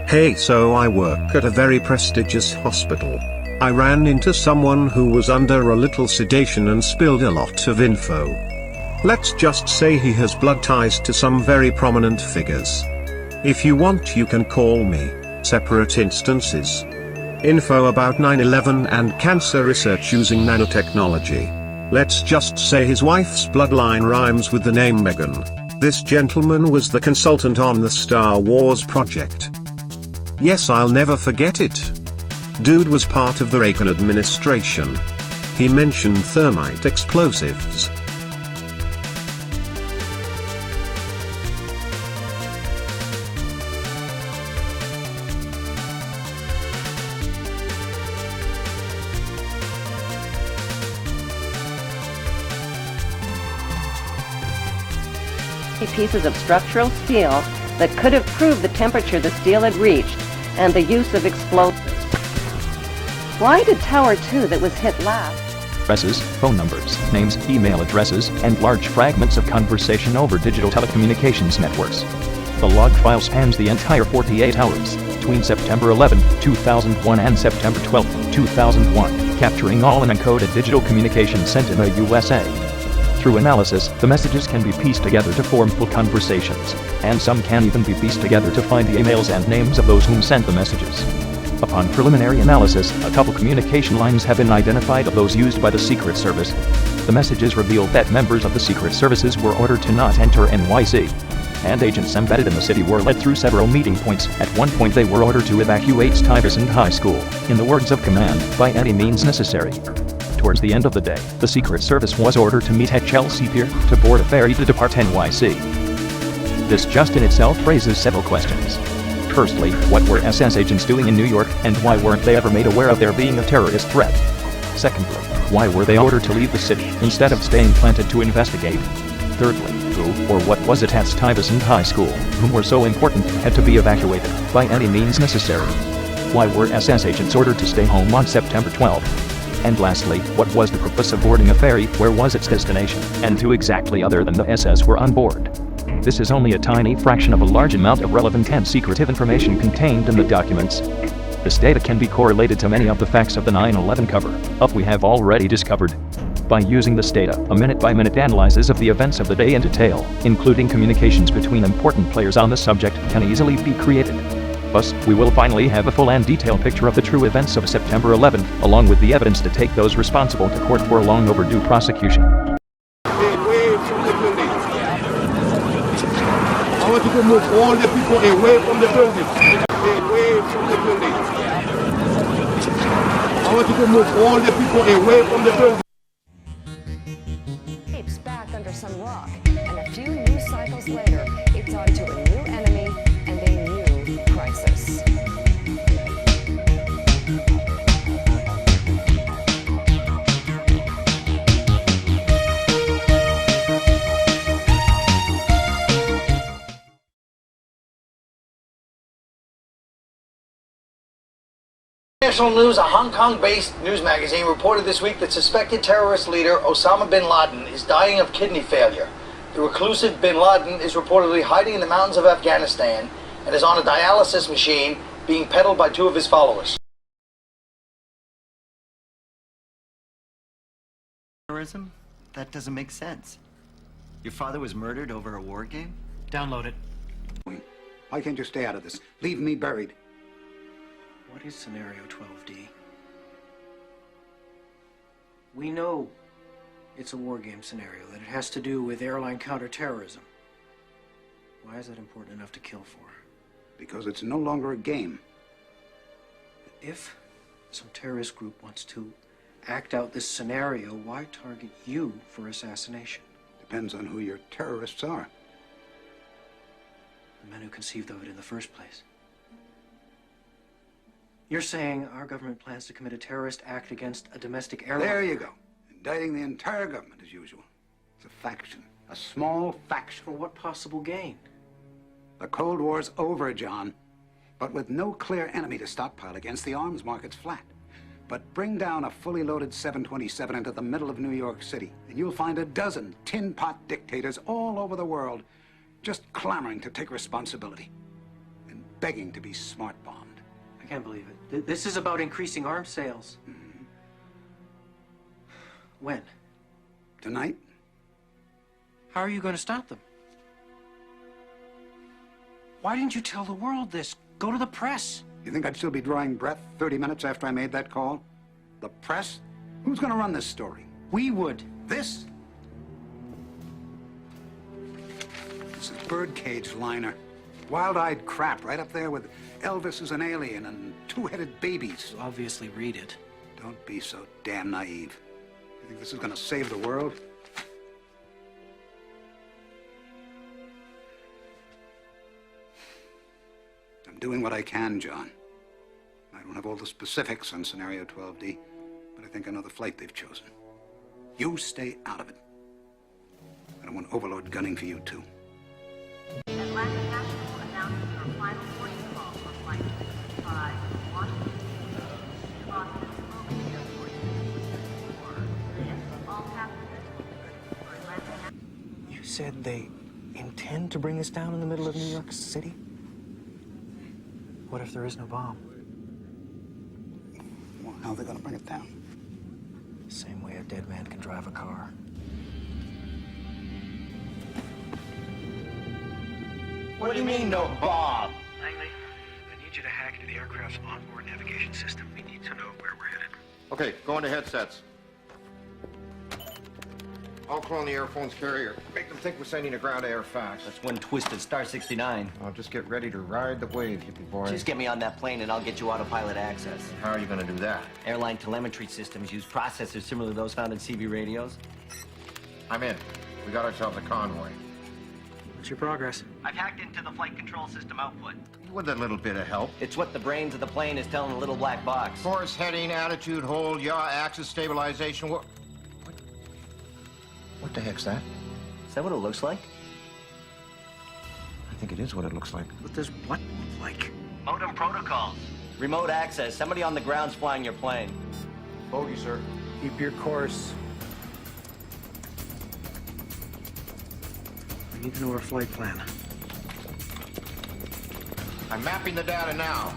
Hey, so I work at a very prestigious hospital. I ran into someone who was under a little sedation and spilled a lot of info. Let's just say he has blood ties to some very prominent figures. If you want, you can call me. Separate instances. Info about 9/11 and cancer research using nanotechnology. Let's just say his wife's bloodline rhymes with the name Megan. This gentleman was the consultant on the Star Wars project. Yes, I'll never forget it. Dude was part of the Reagan administration. He mentioned thermite explosives. Pieces of structural steel that could have proved the temperature the steel had reached and the use of explosives. Why did Tower 2 that was hit last? Addresses, phone numbers, names, email addresses, and large fragments of conversation over digital telecommunications networks. The log file spans the entire 48 hours, between September 11, 2001 and September 12, 2001, capturing all unencoded digital communications sent in the USA. Through analysis, the messages can be pieced together to form full conversations, and some can even be pieced together to find the emails and names of those whom sent the messages. Upon preliminary analysis, a couple communication lines have been identified of those used by the Secret Service. The messages revealed that members of the Secret Services were ordered to not enter NYC, and agents embedded in the city were led through several meeting points. At one point they were ordered to evacuate Stuyvesant High School, in the words of command, by any means necessary. Towards the end of the day, the Secret Service was ordered to meet at Chelsea Pier to board a ferry to depart NYC. This just in itself raises several questions. Firstly, what were SS agents doing in New York, and why weren't they ever made aware of there being a terrorist threat? Secondly, why were they ordered to leave the city, instead of staying planted to investigate? Thirdly, who or what was it at Stuyvesant High School, whom were so important had to be evacuated, by any means necessary? Why were SS agents ordered to stay home on September 12? And lastly, what was the purpose of boarding a ferry, where was its destination, and who exactly other than the SS were on board? This is only a tiny fraction of a large amount of relevant and secretive information contained in the documents. This data can be correlated to many of the facts of the 9/11 cover-up we have already discovered. By using this data, a minute-by-minute analysis of the events of the day in detail, including communications between important players on the subject, can easily be created. Thus, we will finally have a full and detailed picture of the true events of September 11, along with the evidence to take those responsible to court for a long overdue prosecution. Away from the building. I want you to move all the people away from the building. Away from the building. I want you to move all the people away from the building. It's back under some rock, and a few news cycles later, it's on to a new enemy and a new crisis. National News, a Hong Kong-based news magazine, reported this week that suspected terrorist leader Osama bin Laden is dying of kidney failure. The reclusive bin Laden is reportedly hiding in the mountains of Afghanistan and is on a dialysis machine being peddled by two of his followers. Terrorism? That doesn't make sense. Your father was murdered over a war game? Download it. Why can't you stay out of this? Leave me buried. What is scenario 12D? We know it's a war game scenario, that it has to do with airline counterterrorism. Why is that important enough to kill for? Because it's no longer a game. If some terrorist group wants to act out this scenario, why target you for assassination? Depends on who your terrorists are. The men who conceived of it in the first place. You're saying our government plans to commit a terrorist act against a domestic airline? There you go. Indicting the entire government as usual. It's a faction. A small faction. For what possible gain? The Cold War's over, John. But with no clear enemy to stockpile against, the arms market's flat. But bring down a fully loaded 727 into the middle of New York City, and you'll find a dozen tin pot dictators all over the world just clamoring to take responsibility. And begging to be smart-bombed. I can't believe it. This is about increasing arms sales. When? Tonight? How are you going to stop them? Why didn't you tell the world this? Go to the press. You think I'd still be drawing breath 30 minutes after I made that call? The press? Who's going to run this story? We would. This? This is birdcage liner. Wild-eyed crap right up there with Elvis as an alien and two-headed babies. You obviously read it. Don't be so damn naive. You think this is going to save the world? I'm doing what I can, John. I don't have all the specifics on Scenario 12D, but I think I know the flight they've chosen. You stay out of it. I don't want Overlord gunning for you, too. Atlantic National announces your final boarding call for Flight 65, Washington, D.C., Boston, Logan Airport, 664. All passengers will be ready for Atlantic National. You said they intend to bring us down in the middle of New York City? What if there is no bomb? Well, how are they going to bring it down? Same way a dead man can drive a car. What do you mean, no bomb? Langley, I need you to hack into the aircraft's onboard navigation system. We need to know where we're headed. Okay, go into headsets. I'll clone the airphone's carrier. Make them think we're sending a ground-to-air fax. That's one twisted Star 69. I'll just get ready to ride the wave, hippie boy. Just get me on that plane and I'll get you autopilot access. How are you going to do that? Airline telemetry systems use processors similar to those found in CB radios. I'm in. We got ourselves a convoy. What's your progress? I've hacked into the flight control system output. With a little bit of help. It's what the brains of the plane is telling the little black box. Course, heading, attitude, hold, yaw, axis, stabilization. What the heck's that? Is that what it looks like? I think it is what it looks like. What does what look like? Modem protocols. Remote access. Somebody on the ground's flying your plane. Bogey, sir. Keep your course. We need to know our flight plan. I'm mapping the data now.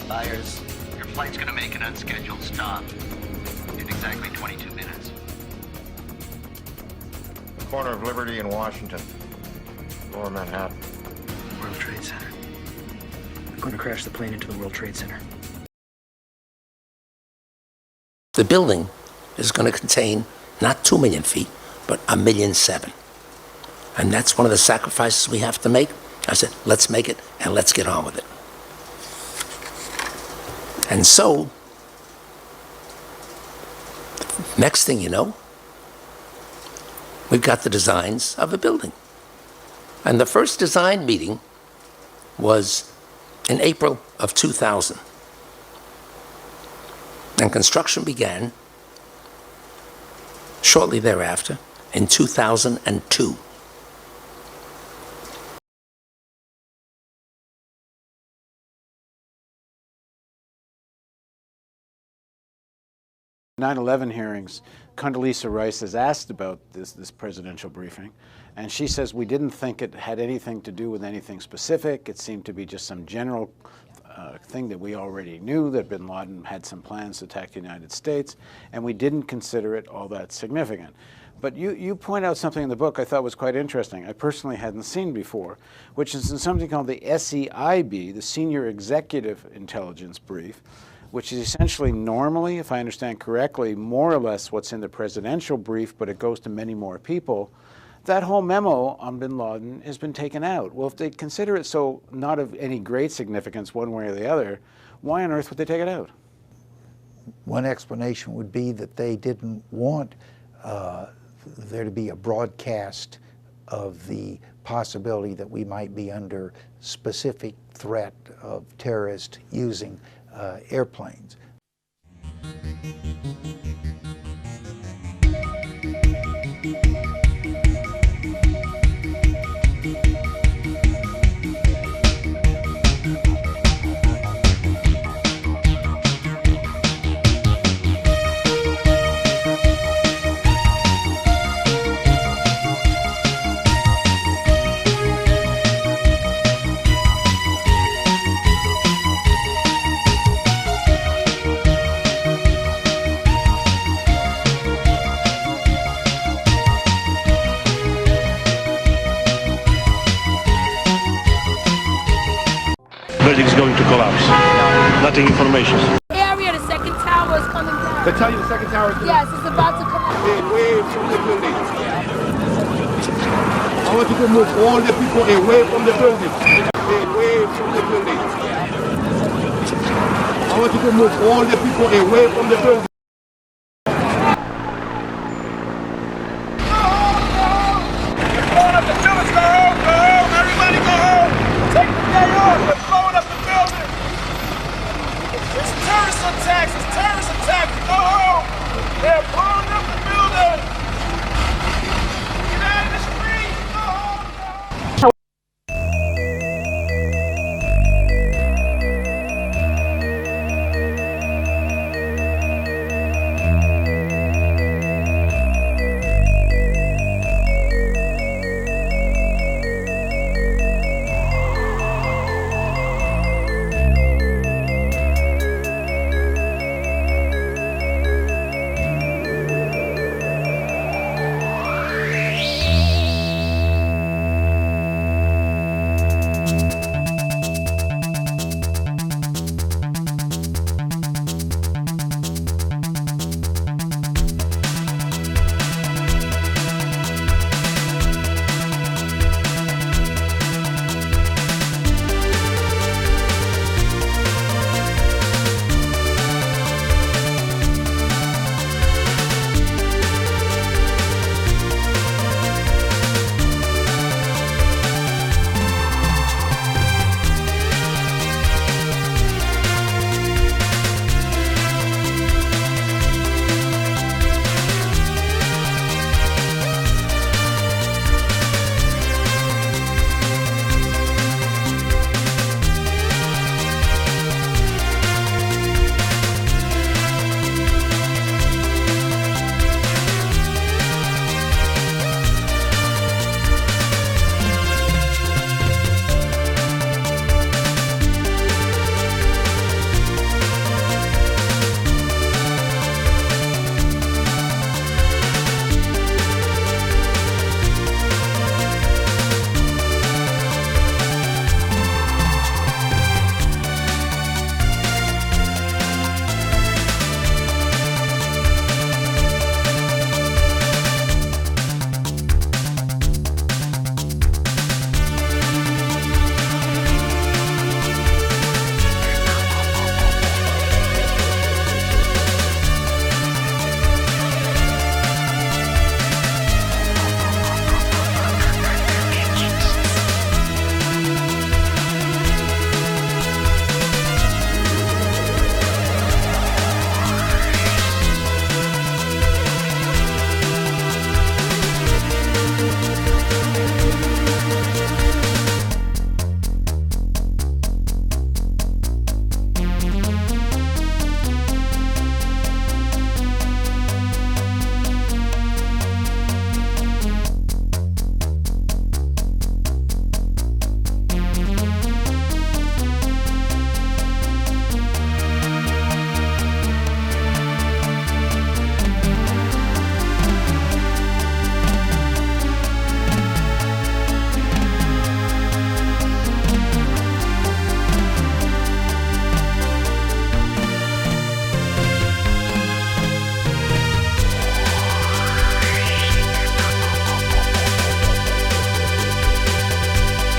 Byers, your flight's gonna make an unscheduled stop in exactly 22 minutes. The corner of Liberty and Washington. Lower Manhattan. World Trade Center. I'm going to crash the plane into the World Trade Center. The building is going to contain not 2 million feet, but 1.7 million. And that's one of the sacrifices we have to make. I said, let's make it and let's get on with it. And so, next thing you know, we've got the designs of the building. And the first design meeting was in April of 2000. And construction began shortly thereafter in 2002. (9/11) hearings, Condoleezza Rice is asked about this presidential briefing, and she says we didn't think it had anything to do with anything specific. It seemed to be just some general thing that we already knew, that bin Laden had some plans to attack the United States, and we didn't consider it all that significant. But you point out something in the book I thought was quite interesting, I personally hadn't seen before, which is in something called the SEIB, the Senior Executive Intelligence Brief, which is essentially normally, if I understand correctly, more or less what's in the presidential brief, but it goes to many more people. That whole memo on bin Laden has been taken out. Well, if they consider it so not of any great significance one way or the other, why on earth would they take it out? One explanation would be that they didn't want there to be a broadcast of the possibility that we might be under specific threat of terrorists using airplanes. building is going to collapse. Nothing information. Area, the second tower is coming down. They tell you the second tower is Yes, it's about to collapse. away from the building. I want you to move all the people away from the building. Away from the building. I want you to move all the people away from the building.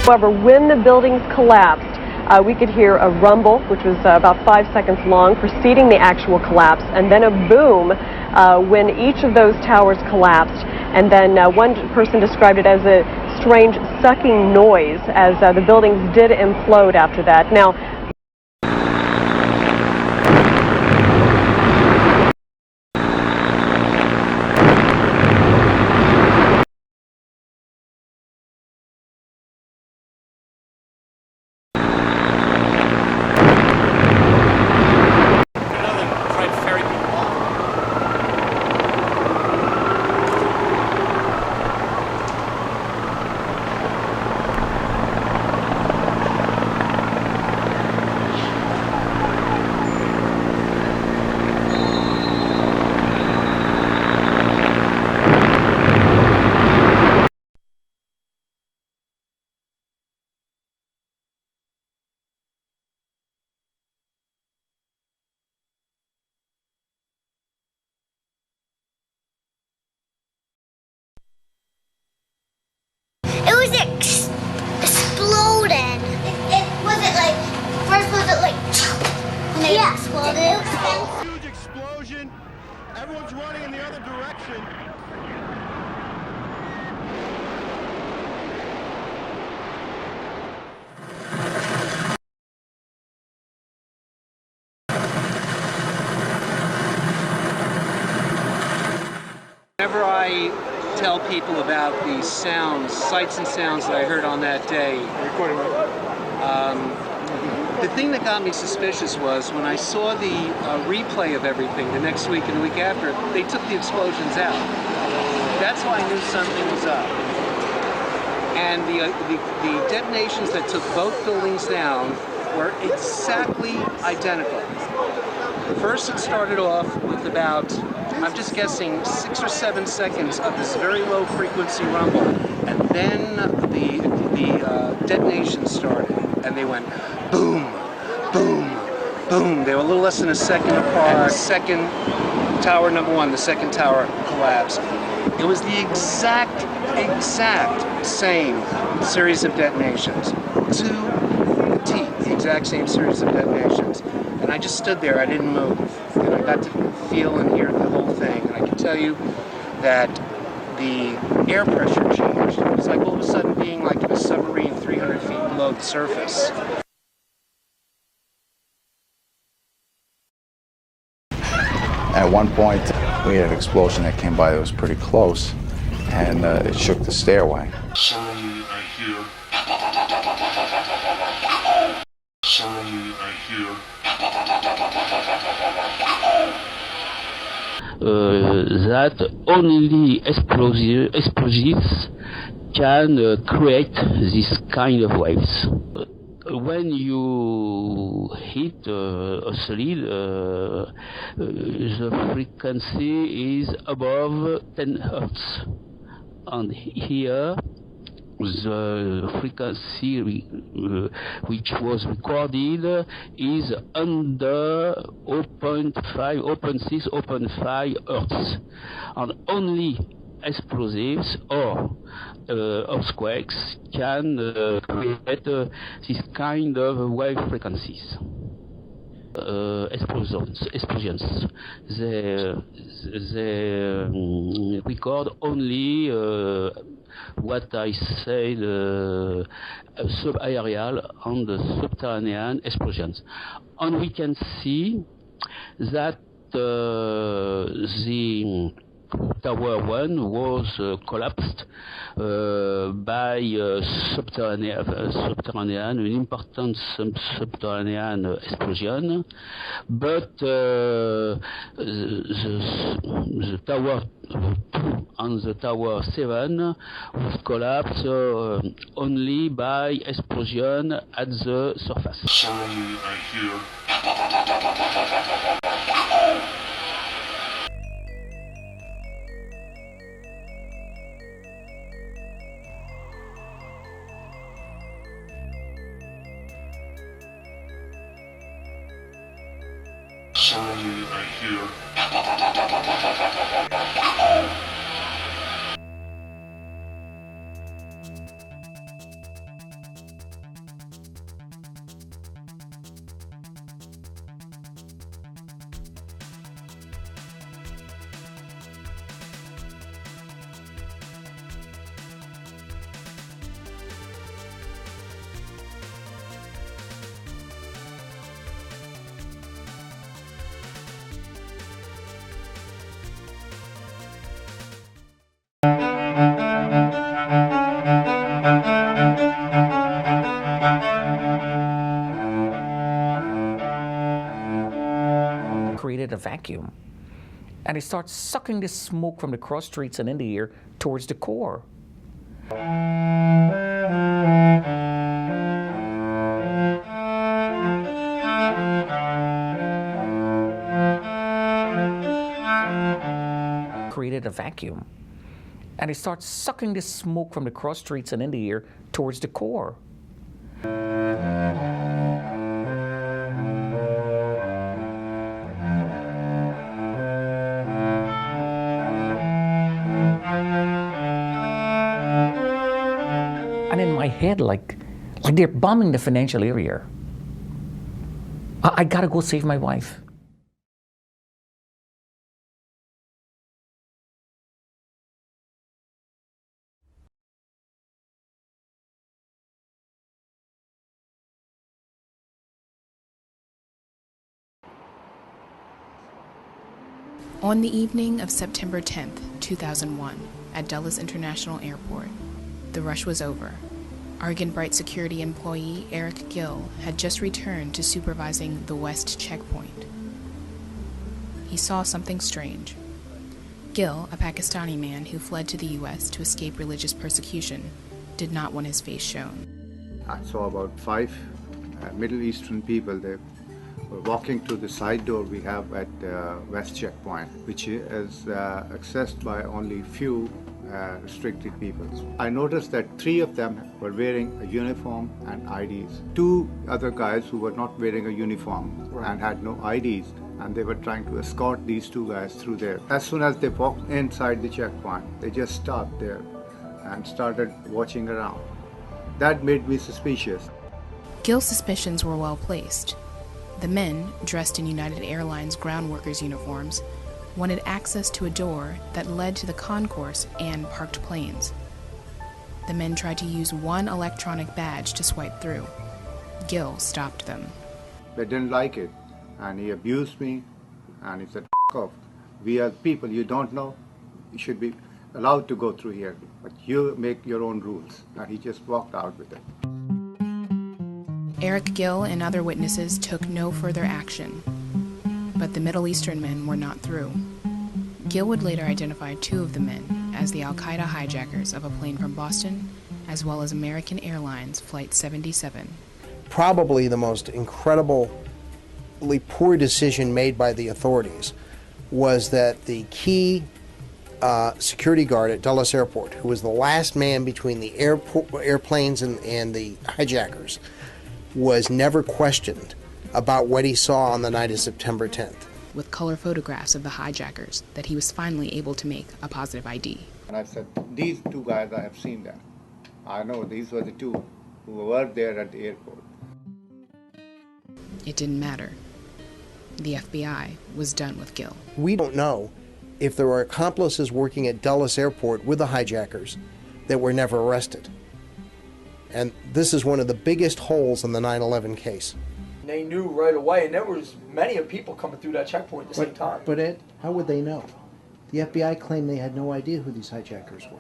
However, when the buildings collapsed, we could hear a rumble, which was about 5 seconds long, preceding the actual collapse, and then a boom when each of those towers collapsed. And then one person described it as a strange sucking noise as the buildings did implode after that. Now, whenever I tell people about the sounds, sights and sounds that I heard on that day, the thing that got me suspicious was when I saw the replay of everything the next week and the week after, they took the explosions out. That's how I knew something was up. And the detonations that took both buildings down were exactly identical. First, it started off with about, I'm just guessing, 6 or 7 seconds of this very low frequency rumble, and then the detonation started, and they went boom, boom, boom. They were a little less than a second apart. And the second tower, number one, the second tower collapsed. It was the exact same series of detonations, to the T, the exact same series of detonations. And I just stood there, I didn't move. And I got to feel and hear the whole thing. And I can tell you that the air pressure changed. It was like all of a sudden being like in a submarine 300 feet below the surface. At one point, we had an explosion that came by that was pretty close, and it shook the stairway. Suddenly I hear. Suddenly I hear. That only explosives can create this kind of waves. When you hit a solid, the frequency is above 10 Hertz. And here, the frequency which was recorded is under 0.5, 0.6, 0.5 Hertz. And only explosives or earthquakes can create this kind of wave frequencies. Explosions. They record only what I said, subaerial and subterranean explosions. And we can see that the Tower 1 was collapsed by subterranean, an important subterranean explosion, but the Tower 2 and the Tower 7 was collapsed only by explosion at the surface. Suddenly I hear. Suddenly I hear. Created a vacuum, and it starts sucking the smoke from the cross streets and in the air towards the core. Created a vacuum, and it starts sucking the smoke from the cross streets and in the air towards the core. And in my head, like they're bombing the financial area. I gotta go save my wife. On the evening of September 10th, 2001, at Dulles International Airport. The rush was over. Argonbright security employee Eric Gill had just returned to supervising the West checkpoint. He saw something strange. Gill, a Pakistani man who fled to the U.S. to escape religious persecution, did not want his face shown. I saw about 5 Middle Eastern people. They were walking to the side door we have at West Checkpoint, which is accessed by only few restricted people. I noticed that 3 of them were wearing a uniform and IDs. 2 other guys who were not wearing a uniform and had no IDs, and they were trying to escort these 2 guys through there. As soon as they walked inside the checkpoint, they just stopped there and started watching around. That made me suspicious. Gill's suspicions were well placed. The men, dressed in United Airlines ground workers' uniforms, wanted access to a door that led to the concourse and parked planes. The men tried to use one electronic badge to swipe through. Gill stopped them. They didn't like it, and he abused me, and he said, "F*** off. We are people you don't know. You should be allowed to go through here, but you make your own rules." And he just walked out with it. Eric Gill and other witnesses took no further action. But the Middle Eastern men were not through. Gill would later identify 2 of the men as the al-Qaeda hijackers of a plane from Boston, as well as American Airlines Flight 77. Probably the most incredibly poor decision made by the authorities was that the key security guard at Dulles Airport, who was the last man between the airplanes and the hijackers, was never questioned about what he saw on the night of September 10th. With color photographs of the hijackers that he was finally able to make a positive ID. And I said, "These 2 guys, I have seen them. I know these were the 2 who were there at the airport." It didn't matter. The FBI was done with Gill. We don't know if there were accomplices working at Dulles Airport with the hijackers that were never arrested. And this is one of the biggest holes in the 9/11 case. They knew right away, and there was many of people coming through that checkpoint at the same time. But Ed, how would they know? The FBI claimed they had no idea who these hijackers were.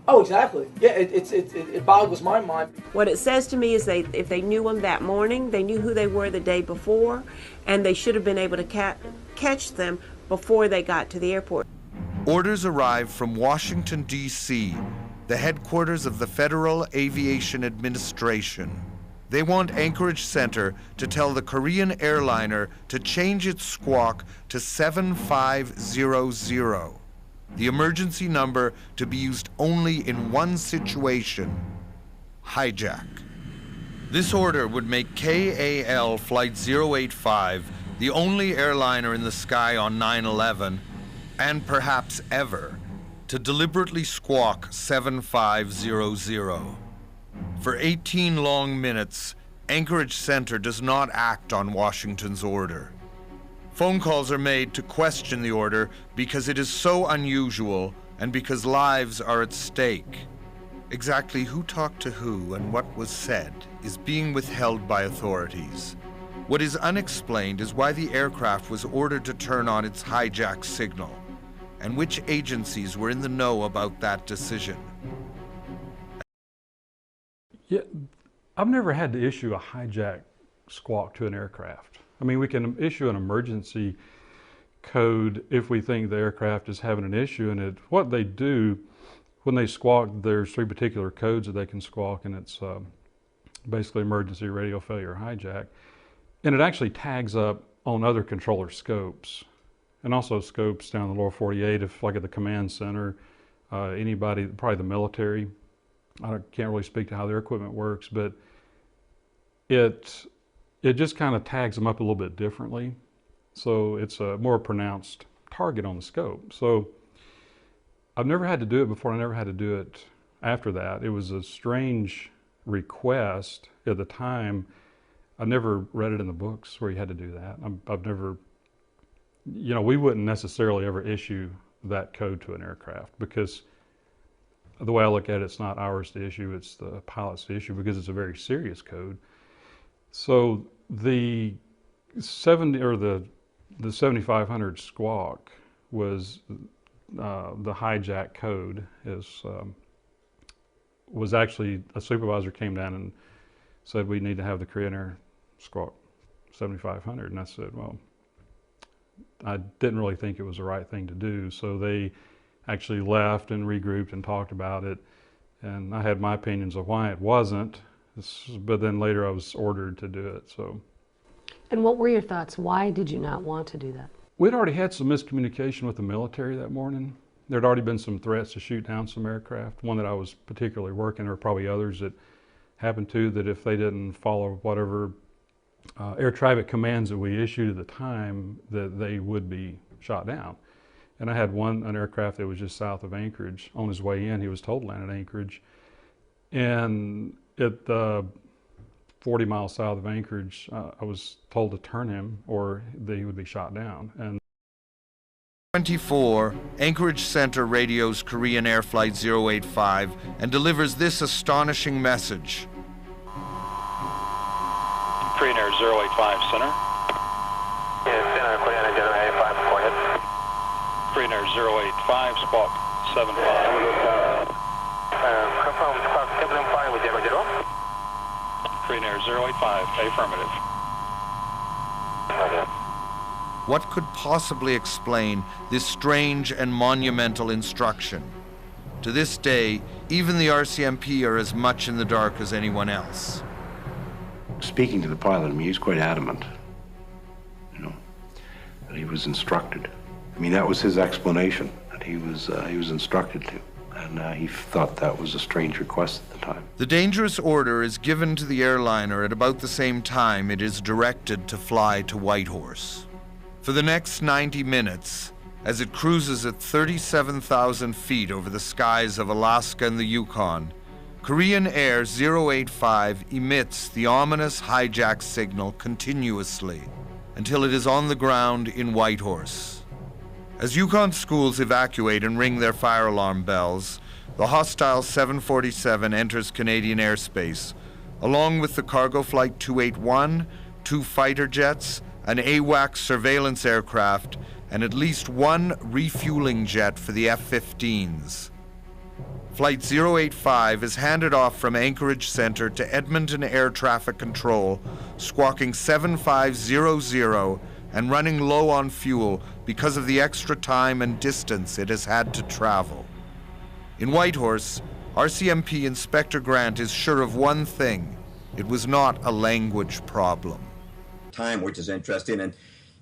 Oh, exactly. Yeah, it boggles my mind. What it says to me is if they knew them that morning, they knew who they were the day before, and they should have been able to catch them before they got to the airport. Orders arrived from Washington, D.C., the headquarters of the Federal Aviation Administration. They want Anchorage Center to tell the Korean airliner to change its squawk to 7500, the emergency number to be used only in one situation: hijack. This order would make KAL Flight 085 the only airliner in the sky on 9/11, and perhaps ever, to deliberately squawk 7500. For 18 long minutes, Anchorage Center does not act on Washington's order. Phone calls are made to question the order because it is so unusual and because lives are at stake. Exactly who talked to who and what was said is being withheld by authorities. What is unexplained is why the aircraft was ordered to turn on its hijack signal, and which agencies were in the know about that decision. Yeah, I've never had to issue a hijack squawk to an aircraft. I mean, we can issue an emergency code if we think the aircraft is having an issue, and what they do when they squawk, there's 3 particular codes that they can squawk, and it's basically emergency radio failure hijack. And it actually tags up on other controller scopes, and also scopes down the lower 48, if like at the command center, anybody, probably the military. I can't really speak to how their equipment works, but it just kind of tags them up a little bit differently. So it's a more pronounced target on the scope. So I've never had to do it before. I never had to do it after that. It was a strange request at the time. I never read it in the books where you had to do that. I've never, we wouldn't necessarily ever issue that code to an aircraft, because the way I look at it, it's not ours to issue, it's the pilot's to issue, because it's a very serious code. So the 7500 squawk was the hijack code was actually a supervisor came down and said we need to have the Korean Air Squawk 7500, and I said, well, I didn't really think it was the right thing to do, so they actually left and regrouped and talked about it, and I had my opinions of why it wasn't, but then later I was ordered to do it. So. And what were your thoughts? Why did you not want to do that? We'd already had some miscommunication with the military that morning. There'd already been some threats to shoot down some aircraft, one that I was particularly working, or probably others that happened to, that if they didn't follow whatever air traffic commands that we issued at the time, that they would be shot down. And I had an aircraft that was just south of Anchorage. On his way in, he was told to land at Anchorage. And at 40 miles south of Anchorage, I was told to turn him or he would be shot down. And 24, Anchorage Center radios Korean Air Flight 085 and delivers this astonishing message. Korean Air 085 Center. Yes, Center, Korean Air 085, go ahead. Korean Air 085, Squawk 75. Confirm Squawk 75 with 00. Korean Air 085, affirmative. Okay. What could possibly explain this strange and monumental instruction? To this day, even the RCMP are as much in the dark as anyone else. Speaking to the pilot, I mean, he was quite adamant, that he was instructed. I mean, that was his explanation, that he was instructed to. And he thought that was a strange request at the time. The dangerous order is given to the airliner at about the same time it is directed to fly to Whitehorse. For the next 90 minutes, as it cruises at 37,000 feet over the skies of Alaska and the Yukon, Korean Air 085 emits the ominous hijack signal continuously until it is on the ground in Whitehorse. As Yukon schools evacuate and ring their fire alarm bells, the hostile 747 enters Canadian airspace, along with the cargo flight 281, 2 fighter jets, an AWACS surveillance aircraft, and at least 1 refueling jet for the F-15s. Flight 085 is handed off from Anchorage Center to Edmonton Air Traffic Control, squawking 7500 and running low on fuel because of the extra time and distance it has had to travel. In Whitehorse, RCMP Inspector Grant is sure of one thing: it was not a language problem. Time, which is interesting, and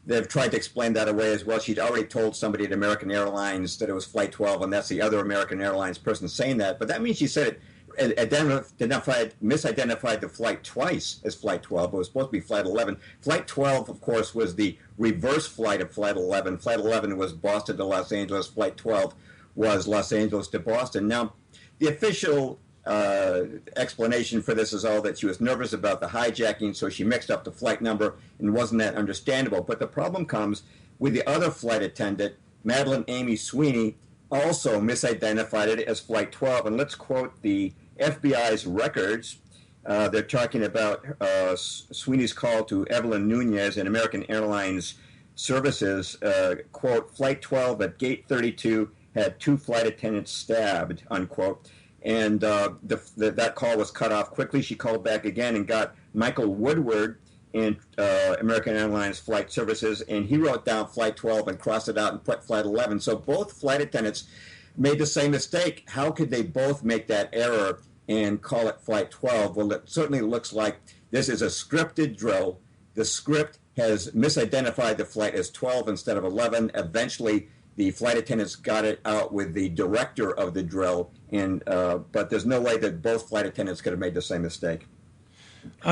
they've tried to explain that away as well. She'd already told somebody at American Airlines that it was Flight 12, and that's the other American Airlines person saying that. But that means she said it misidentified the flight twice as Flight 12. It was supposed to be Flight 11. Flight 12, of course, was the reverse flight of Flight 11. Flight 11 was Boston to Los Angeles. Flight 12 was Los Angeles to Boston. Now, the official explanation for this is all that she was nervous about the hijacking, so she mixed up the flight number and wasn't that understandable. But the problem comes with the other flight attendant, Madeline Amy Sweeney, also misidentified it as Flight 12. And let's quote the FBI's records. They're talking about Sweeney's call to Evelyn Nunez in American Airlines Services, quote, Flight 12 at gate 32 had 2 flight attendants stabbed, unquote. And that call was cut off quickly. She called back again and got Michael Woodward in American Airlines Flight Services, and he wrote down Flight 12 and crossed it out and put Flight 11. So both flight attendants made the same mistake. How could they both make that error and call it Flight 12? Well, it certainly looks like this is a scripted drill. The script has misidentified the flight as 12 instead of 11. Eventually, the flight attendants got it out with the director of the drill, but there's no way that both flight attendants could have made the same mistake.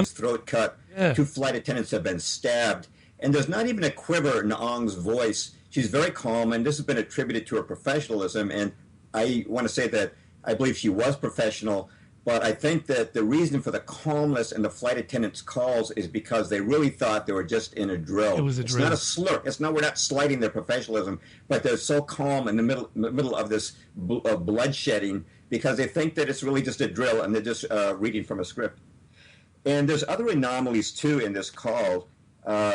Throat cut. Yeah. 2 flight attendants have been stabbed, and there's not even a quiver in Ong's voice. She's very calm, and this has been attributed to her professionalism, and I want to say that I believe she was professional, but I think that the reason for the calmness in the flight attendants' calls is because they really thought they were just in a drill. It was a drill. It's not a slur. It's not, we're not slighting their professionalism, but they're so calm in the middle of this bloodshedding because they think that it's really just a drill and they're just reading from a script. And there's other anomalies, too, in this call.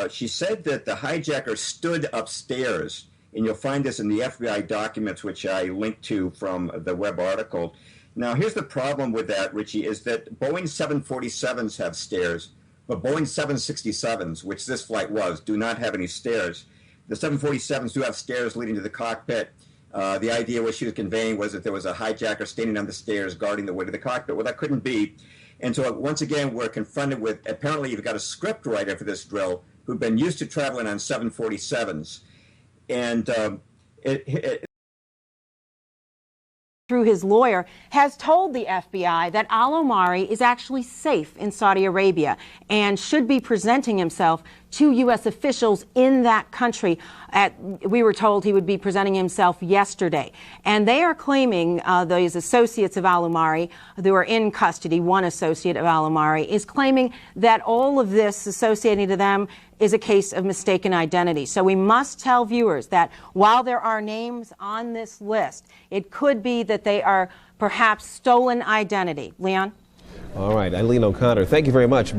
She said that the hijacker stood upstairs, And you'll find this in the FBI documents, which I linked to from the web article. Now, here's the problem with that, Richie, is that Boeing 747s have stairs, but Boeing 767s, which this flight was, do not have any stairs. The 747s do have stairs leading to the cockpit. The idea what she was conveying was that there was a hijacker standing on the stairs guarding the way to the cockpit. Well, that couldn't be. And so once again, we're confronted with, apparently you've got a script writer for this drill who've been used to traveling on 747s. And through his lawyer, has told the FBI that al-Omari is actually safe in Saudi Arabia and should be presenting himself to U.S. officials in that country. We were told he would be presenting himself yesterday. And they are claiming, those associates of al-Omari who are in custody, one associate of al-Omari, is claiming that all of this associating to them is a case of mistaken identity. So we must tell viewers that while there are names on this list, it could be that they are perhaps stolen identity. Leon? All right, Eileen O'Connor, thank you very much.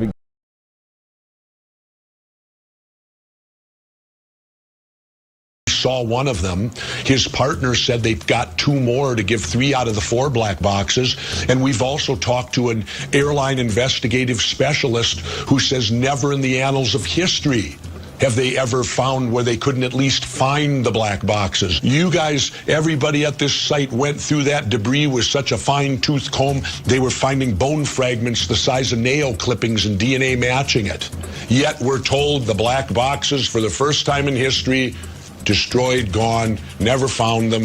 Saw one of them. His partner said they've got 2 more to give 3 out of the 4 black boxes. And we've also talked to an airline investigative specialist who says never in the annals of history have they ever found where they couldn't at least find the black boxes. You guys, everybody at this site went through that debris with such a fine-tooth comb, they were finding bone fragments the size of nail clippings and DNA matching it. Yet we're told the black boxes, for the first time in history, destroyed, gone, never found them.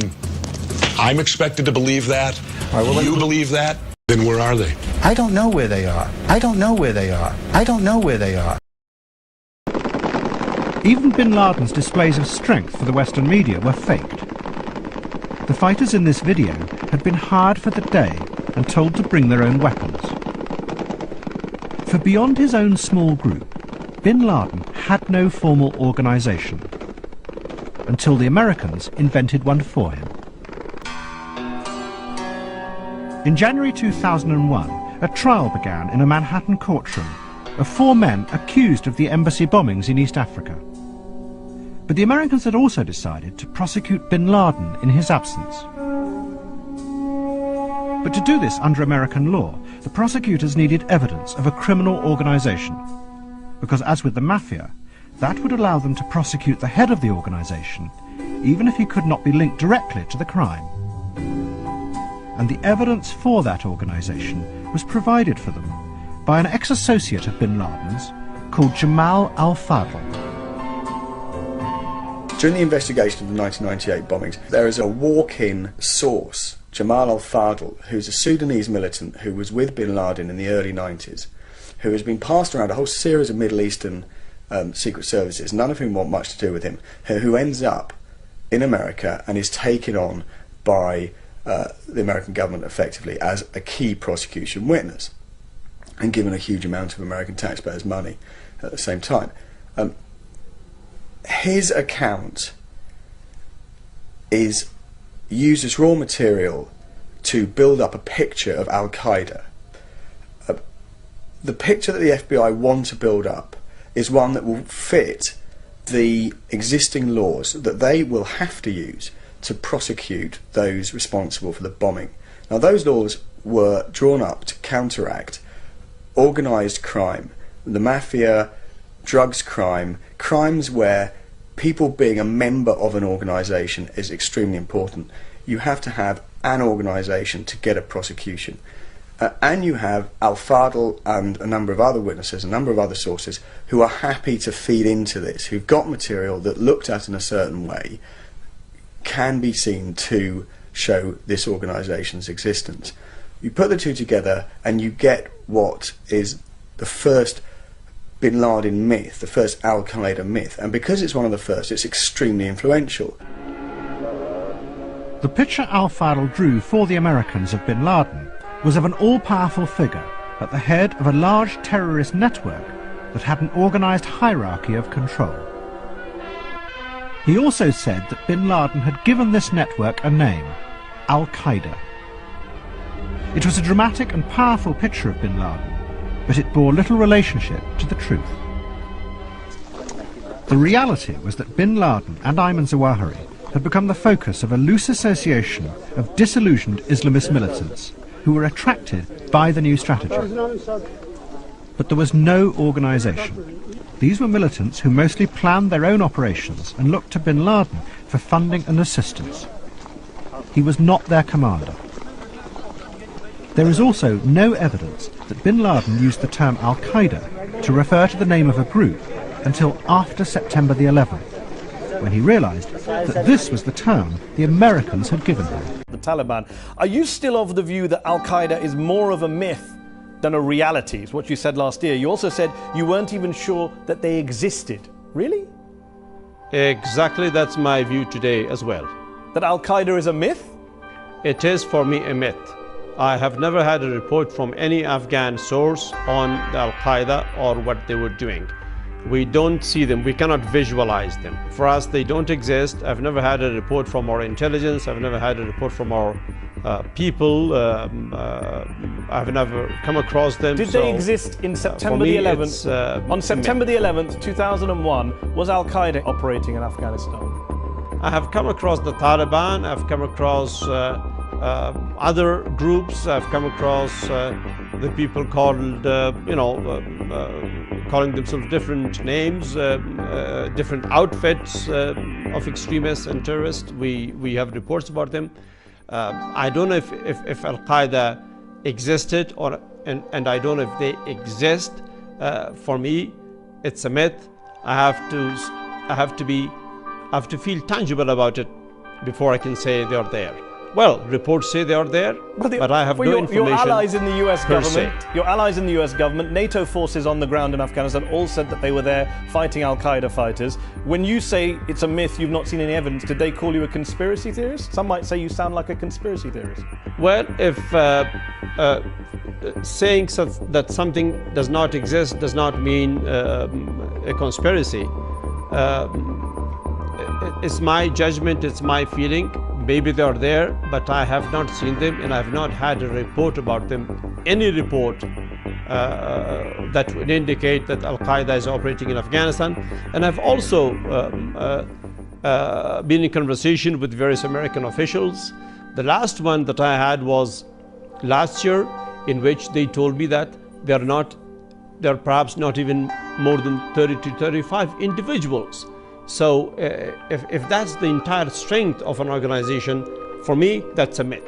I'm expected to believe that. You believe that? Then where are they? I don't know where they are. I don't know where they are. I don't know where they are. Even bin Laden's displays of strength for the Western media were faked. The fighters in this video had been hired for the day and told to bring their own weapons. For beyond his own small group, bin Laden had no formal organization, until the Americans invented one for him. In January 2001, a trial began in a Manhattan courtroom of 4 men accused of the embassy bombings in East Africa. But the Americans had also decided to prosecute bin Laden in his absence. But to do this under American law, the prosecutors needed evidence of a criminal organization, because as with the mafia, that would allow them to prosecute the head of the organization, even if he could not be linked directly to the crime. And the evidence for that organization was provided for them by an ex-associate of bin Laden's called Jamal al-Fadl. During the investigation of the 1998 bombings, there is a walk-in source, Jamal al-Fadl, who's a Sudanese militant who was with bin Laden in the early 90s, who has been passed around a whole series of Middle Eastern secret services, none of whom want much to do with him, who ends up in America and is taken on by the American government effectively as a key prosecution witness and given a huge amount of American taxpayers' money at the same time. His account is used as raw material to build up a picture of al-Qaeda. The picture that the FBI want to build up is one that will fit the existing laws that they will have to use to prosecute those responsible for the bombing. Now, those laws were drawn up to counteract organised crime, the mafia, drugs crime, crimes where people being a member of an organisation is extremely important. You have to have an organisation to get a prosecution. And you have al-Fadl and a number of other witnesses, a number of other sources who are happy to feed into this, who've got material that, looked at in a certain way, can be seen to show this organisation's existence. You put the two together and you get what is the first bin Laden myth, the first al-Qaeda myth, and because it's one of the first, it's extremely influential. The picture al-Fadl drew for the Americans of bin Laden was of an all-powerful figure at the head of a large terrorist network that had an organised hierarchy of control. He also said that bin Laden had given this network a name, al-Qaeda. It was a dramatic and powerful picture of bin Laden, but it bore little relationship to the truth. The reality was that bin Laden and Ayman Zawahiri had become the focus of a loose association of disillusioned Islamist militants who were attracted by the new strategy. But there was no organisation. These were militants who mostly planned their own operations and looked to bin Laden for funding and assistance. He was not their commander. There is also no evidence that bin Laden used the term al-Qaeda to refer to the name of a group until after September the 11th, when he realised that this was the term the Americans had given him. The Taliban. Are you still of the view that al-Qaeda is more of a myth than a reality? It's what you said last year. You also said you weren't even sure that they existed. Really? Exactly, that's my view today as well. That al-Qaeda is a myth? It is for me a myth. I have never had a report from any Afghan source on al-Qaeda or what they were doing. We don't see them, we cannot visualize them. For us, they don't exist. I've never had a report from our intelligence, I've never had a report from our people, I've never come across them. Did they exist in September the 11th? On September the 11th, 2001, was al-Qaeda operating in Afghanistan? I have come across the Taliban, I've come across other groups, I've come across the people called, calling themselves different names, different outfits of extremists and terrorists. We have reports about them. I don't know if al-Qaeda existed and I don't know if they exist. For me, it's a myth. I have to feel tangible about it before I can say they are there. Well, reports say they are there, but I have no information. Your allies in the US government, se. your allies in the US government, NATO forces on the ground in Afghanistan all said that they were there fighting al-Qaeda fighters. When you say it's a myth, you've not seen any evidence, did they call you a conspiracy theorist? Some might say you sound like a conspiracy theorist. Well, if saying that something does not exist does not mean a conspiracy. It's my judgment, it's my feeling. Maybe they are there, but I have not seen them and I have not had a report about them. Any report that would indicate that al-Qaeda is operating in Afghanistan. And I've also been in conversation with various American officials. The last one that I had was last year, in which they told me that there are perhaps not even more than 30 to 35 individuals. So if that's the entire strength of an organization, for me, that's a myth.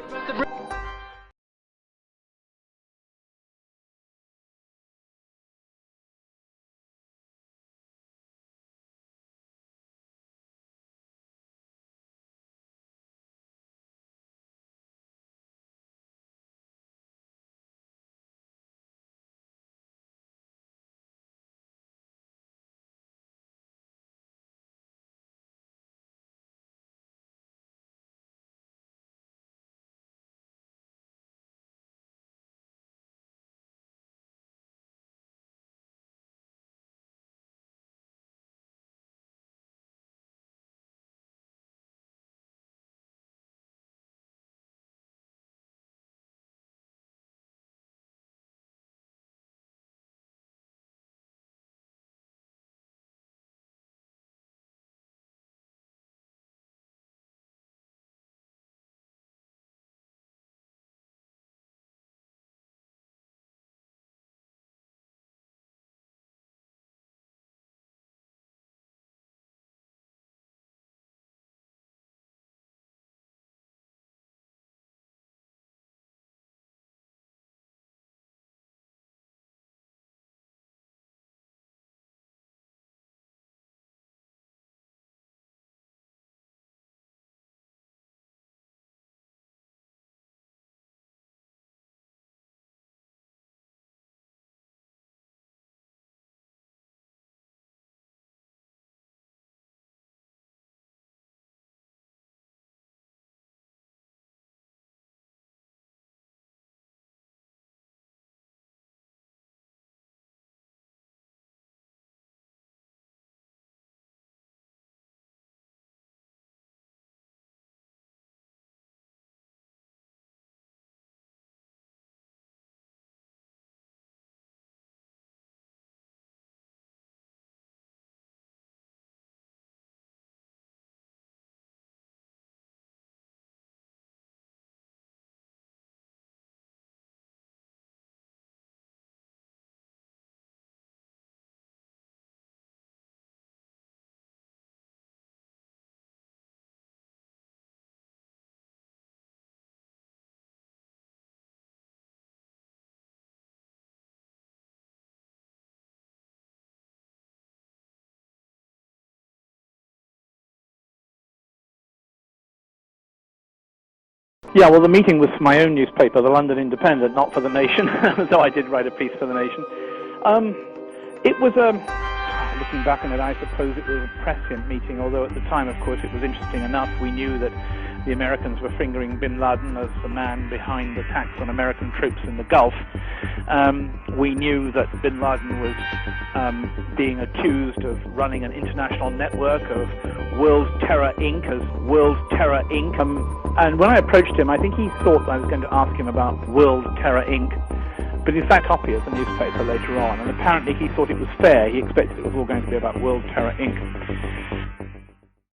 Yeah, well, the meeting was for my own newspaper, the London Independent, not for The Nation, though I did write a piece for The Nation. It was looking back on it, I suppose it was a prescient meeting, although at the time, of course, it was interesting enough. We knew that the Americans were fingering bin Laden as the man behind attacks on American troops in the Gulf. We knew that bin Laden was being accused of running an international network of World Terror Inc. And when I approached him, I think he thought I was going to ask him about World Terror Inc. But in fact, copy of the newspaper later on, and apparently he thought it was fair. He expected it was all going to be about World Terror Inc.